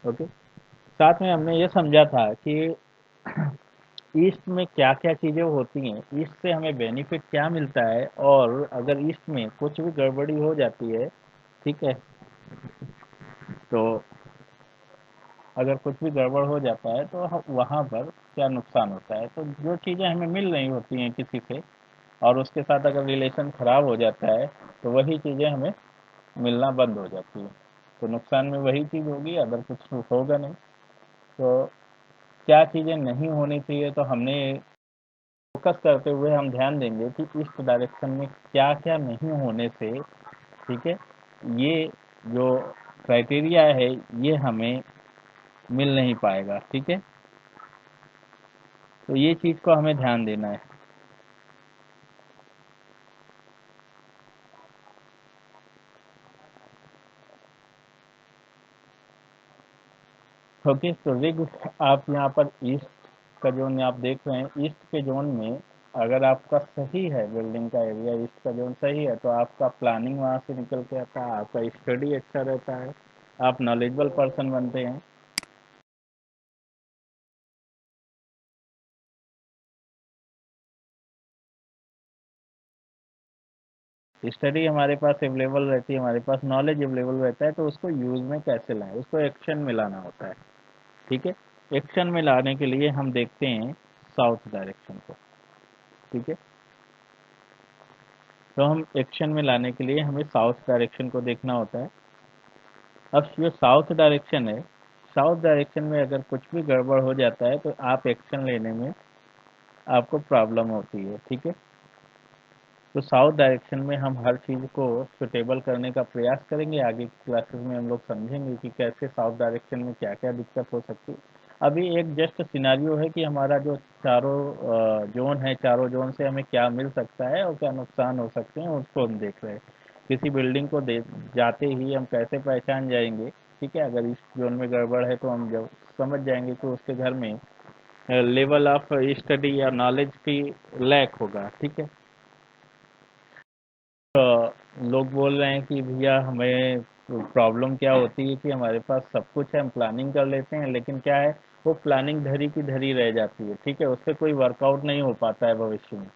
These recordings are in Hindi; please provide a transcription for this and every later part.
ओके। साथ में हमने ये समझा था कि ईस्ट में क्या क्या चीज़ें होती हैं, ईस्ट से हमें बेनिफिट क्या मिलता है, और अगर ईस्ट में कुछ भी गड़बड़ी हो जाती है, ठीक है, तो अगर कुछ भी गड़बड़ हो जाता है तो वहाँ पर क्या नुकसान होता है। तो जो चीज़ें हमें मिल रही होती हैं किसी से, और उसके साथ अगर रिलेशन खराब हो जाता है, तो वही चीज़ें हमें मिलना बंद हो जाती है। तो नुकसान में वही चीज़ होगी, अगर कुछ होगा नहीं। तो क्या चीज़ें नहीं होनी चाहिए, तो हमने फोकस करते हुए हम ध्यान देंगे कि ईस्ट डायरेक्शन में क्या क्या नहीं होने से, ठीक है, ये जो क्राइटेरिया है ये हमें मिल नहीं पाएगा, ठीक है। तो ये चीज़ को हमें ध्यान देना है। ओके, तो रिग आप यहाँ पर ईस्ट का जोन आप देख रहे हैं, ईस्ट के जोन में अगर आपका सही है, बिल्डिंग का एरिया ईस्ट का जोन सही है, तो आपका प्लानिंग वहाँ से निकल के आता है, आपका स्टडी अच्छा रहता है, आप नॉलेजेबल पर्सन बनते हैं। स्टडी हमारे पास अवेलेबल रहती है, हमारे पास नॉलेज अवेलेबल रहता है, तो उसको यूज़ में कैसे लाएं, उसको एक्शन में लाना होता है, ठीक है। एक्शन में लाने के लिए हम देखते हैं साउथ डायरेक्शन को, ठीक है। तो हम एक्शन में लाने के लिए हमें साउथ डायरेक्शन को देखना होता है। अब जो साउथ डायरेक्शन है, साउथ डायरेक्शन में अगर कुछ भी गड़बड़ हो जाता है तो आप एक्शन लेने में आपको प्रॉब्लम होती है, ठीक है। तो साउथ डायरेक्शन में हम हर चीज़ को सुटेबल करने का प्रयास करेंगे। आगे की क्लासेस में हम लोग समझेंगे कि कैसे साउथ डायरेक्शन में क्या क्या दिक्कत हो सकती है। अभी एक जस्ट सिनारियो है कि हमारा जो चारों जोन है, चारों जोन से हमें क्या मिल सकता है और क्या नुकसान हो सकते हैं, उसको हम देख रहे हैं। किसी बिल्डिंग को दे जाते ही हम कैसे पहचान जाएंगे, ठीक है, अगर इस जोन में गड़बड़ है तो हम जब समझ जाएंगे कि उसके घर में लेवल ऑफ स्टडी या नॉलेज की लैक होगा, ठीक है। लोग बोल रहे हैं कि भैया हमें प्रॉब्लम क्या होती है कि हमारे पास सब कुछ है, हम प्लानिंग कर लेते हैं, लेकिन क्या है, वो प्लानिंग धरी की धरी रह जाती है, ठीक है, उससे कोई वर्कआउट नहीं हो पाता है भविष्य में,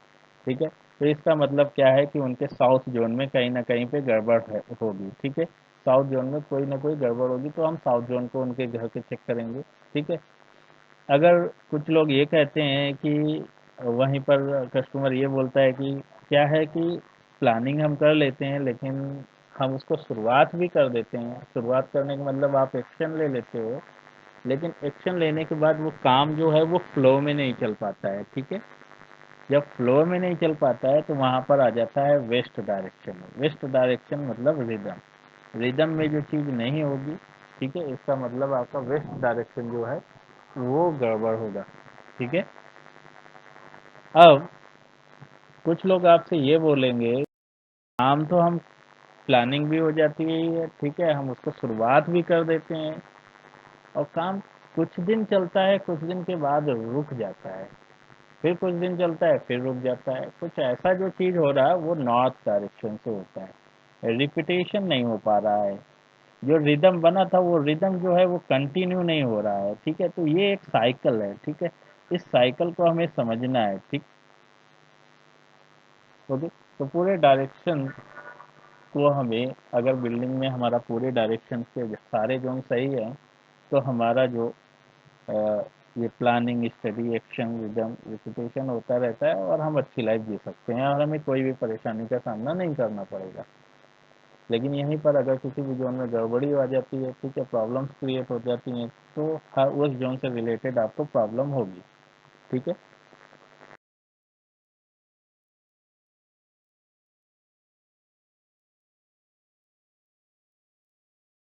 ठीक है। तो इसका मतलब क्या है कि उनके साउथ जोन में कहीं ना कहीं पे गड़बड़ होगी, ठीक है। साउथ जोन में कोई ना कोई गड़बड़ होगी, तो हम साउथ जोन को उनके घर के चेक करेंगे, ठीक है। अगर कुछ लोग ये कहते हैं कि वहीं पर कस्टमर ये बोलता है कि क्या है कि प्लानिंग हम कर लेते हैं, लेकिन हम उसको शुरुआत भी कर देते हैं, शुरुआत करने का मतलब आप एक्शन ले लेते हो, लेकिन एक्शन लेने के बाद वो काम जो है वो फ्लो में नहीं चल पाता है, ठीक है। जब फ्लो में नहीं चल पाता है तो वहाँ पर आ जाता है वेस्ट डायरेक्शन। वेस्ट डायरेक्शन मतलब रिदम, रिदम में जो चीज़ नहीं होगी, ठीक है, इसका मतलब आपका वेस्ट डायरेक्शन जो है वो गड़बड़ होगा, ठीक है। अब कुछ लोग आपसे ये बोलेंगे, काम तो हम प्लानिंग भी हो जाती है, ठीक है, हम उसको शुरुआत भी कर देते हैं, और काम कुछ दिन चलता है, कुछ दिन के बाद रुक जाता है, फिर कुछ दिन चलता है, फिर रुक जाता है, कुछ ऐसा जो चीज़ हो रहा है वो नॉर्थ डायरेक्शन से होता है, रिपीटेशन नहीं हो पा रहा है, जो रिदम बना था वो रिदम जो है वो कंटिन्यू नहीं हो रहा है, ठीक है। तो ये एक साइकिल है, ठीक है, इस साइकिल को हमें समझना है, ठीक। ओके। तो पूरे डायरेक्शन को हमें, अगर बिल्डिंग में हमारा पूरे डायरेक्शन के सारे जोन सही है, तो हमारा जो अ, ये planning study action rhythm repetition होता रहता है, और हम अच्छी लाइफ जी सकते हैं, और हमें कोई भी परेशानी का सामना नहीं करना पड़ेगा। लेकिन यहीं पर अगर किसी भी जोन में गड़बड़ी आ जाती है, ठीक है, प्रॉब्लम्स क्रिएट हो जाती हैं, तो हर उस जोन से रिलेटेड आपको प्रॉब्लम होगी, ठीक है।